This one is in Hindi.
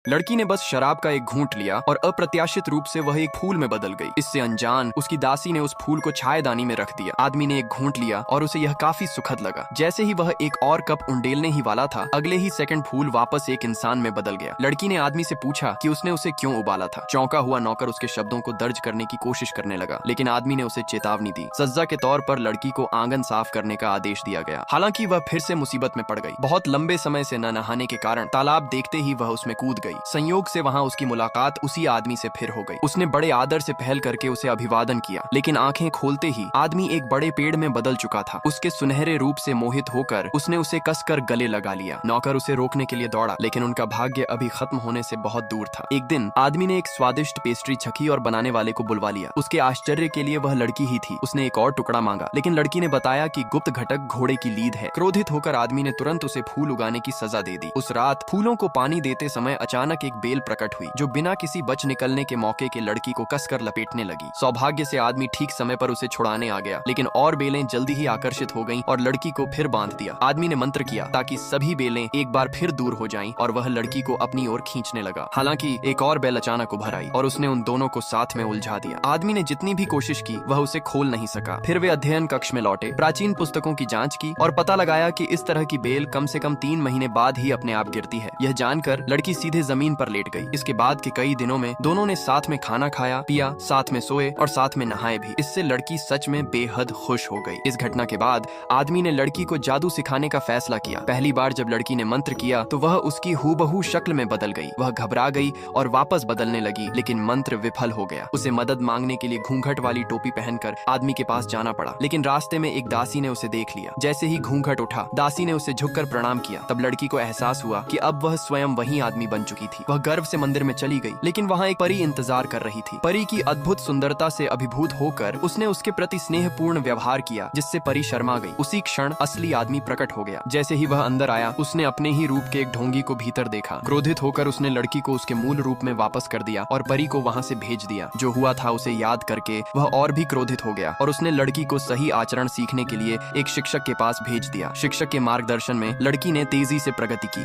लड़की ने बस शराब का एक घूंट लिया और अप्रत्याशित रूप से वह एक फूल में बदल गई। इससे अनजान उसकी दासी ने उस फूल को छायेदानी में रख दिया। आदमी ने एक घूंट लिया और उसे यह काफी सुखद लगा। जैसे ही वह एक और कप उंडेलने ही वाला था, अगले ही सेकंड फूल वापस एक इंसान में बदल गया। लड़की ने आदमी से पूछा कि उसने उसे क्यों उबाला था। चौंका हुआ नौकर उसके शब्दों को दर्ज करने की कोशिश करने लगा, लेकिन आदमी ने उसे चेतावनी दी। सजा के तौर पर लड़की को आंगन साफ करने का आदेश दिया गया। हालांकि वह फिर से मुसीबत में पड़ गई। बहुत लंबे समय से न नहाने के कारण तालाब देखते ही वह उसमें कूद गई। संयोग से वहां उसकी मुलाकात उसी आदमी से फिर हो गई। उसने बड़े आदर से पहल करके उसे अभिवादन किया, लेकिन आंखें खोलते ही आदमी एक बड़े पेड़ में बदल चुका था। उसके सुनहरे रूप से मोहित होकर उसने उसे कसकर गले लगा लिया। नौकर उसे रोकने के लिए दौड़ा, लेकिन उनका भाग्य अभी खत्म होने से बहुत दूर था। एक दिन आदमी ने एक स्वादिष्ट पेस्ट्री छकी और बनाने वाले को बुलवा लिया। उसके आश्चर्य के लिए वह लड़की ही थी। उसने एक और टुकड़ा मांगा, लेकिन लड़की ने बताया कि गुप्त घटक घोड़े की लीद है। क्रोधित होकर आदमी ने तुरंत उसे फूल उगाने की सजा दे दी। उस रात फूलों को पानी देते समय अचानक एक बेल प्रकट हुई, जो बिना किसी बच निकलने के मौके के लड़की को कसकर लपेटने लगी। सौभाग्य से आदमी ठीक समय पर उसे छुड़ाने आ गया, लेकिन और बेलें जल्दी ही आकर्षित हो गईं और लड़की को फिर बांध दिया। आदमी ने मंत्र किया ताकि सभी बेलें एक बार फिर दूर हो जाएं और वह लड़की को अपनी ओर खींचने लगा। हालांकि एक और बेल अचानक उभर आई और उसने उन दोनों को साथ में उलझा दिया। आदमी ने जितनी भी कोशिश की वह उसे खोल नहीं सका। फिर वे अध्ययन कक्ष में लौटे, प्राचीन पुस्तकों की जांच की और पता लगाया कि इस तरह की बेल कम से कम 3 महीने बाद ही अपने आप गिरती है। यह जानकर लड़की सीधे जमीन पर लेट गई। इसके बाद के कई दिनों में दोनों ने साथ में खाना खाया, पिया, साथ में सोए और साथ में नहाए भी। इससे लड़की सच में बेहद खुश हो गई। इस घटना के बाद आदमी ने लड़की को जादू सिखाने का फैसला किया। पहली बार जब लड़की ने मंत्र किया तो वह उसकी हूबहू शक्ल में बदल गई। वह घबरा गई और वापस बदलने लगी, लेकिन मंत्र विफल हो गया। उसे मदद मांगने के लिए घूंघट वाली टोपी पहनकर आदमी के पास जाना पड़ा, लेकिन रास्ते में एक दासी ने उसे देख लिया। जैसे ही घूंघट उठा, दासी ने उसे झुककर प्रणाम किया। तब लड़की को एहसास हुआ कि अब वह स्वयं वही आदमी बन चुकी थी। वह गर्व से मंदिर में चली गई, लेकिन वहां एक परी इंतजार कर रही थी। परी की अद्भुत सुंदरता से अभिभूत होकर उसने उसके प्रति स्नेहपूर्ण व्यवहार किया, जिससे परी शर्मा गई। उसी क्षण असली आदमी प्रकट हो गया। जैसे ही वह अंदर आया, उसने अपने ही रूप के एक ढोंगी को भीतर देखा। क्रोधित होकर उसने लड़की को उसके मूल रूप में वापस कर दिया और परी को वहां से भेज दिया। जो हुआ था उसे याद करके वह और भी क्रोधित हो गया और उसने लड़की को सही आचरण सीखने के लिए एक शिक्षक के पास भेज दिया। शिक्षक के मार्गदर्शन में लड़की ने तेजी से प्रगति की।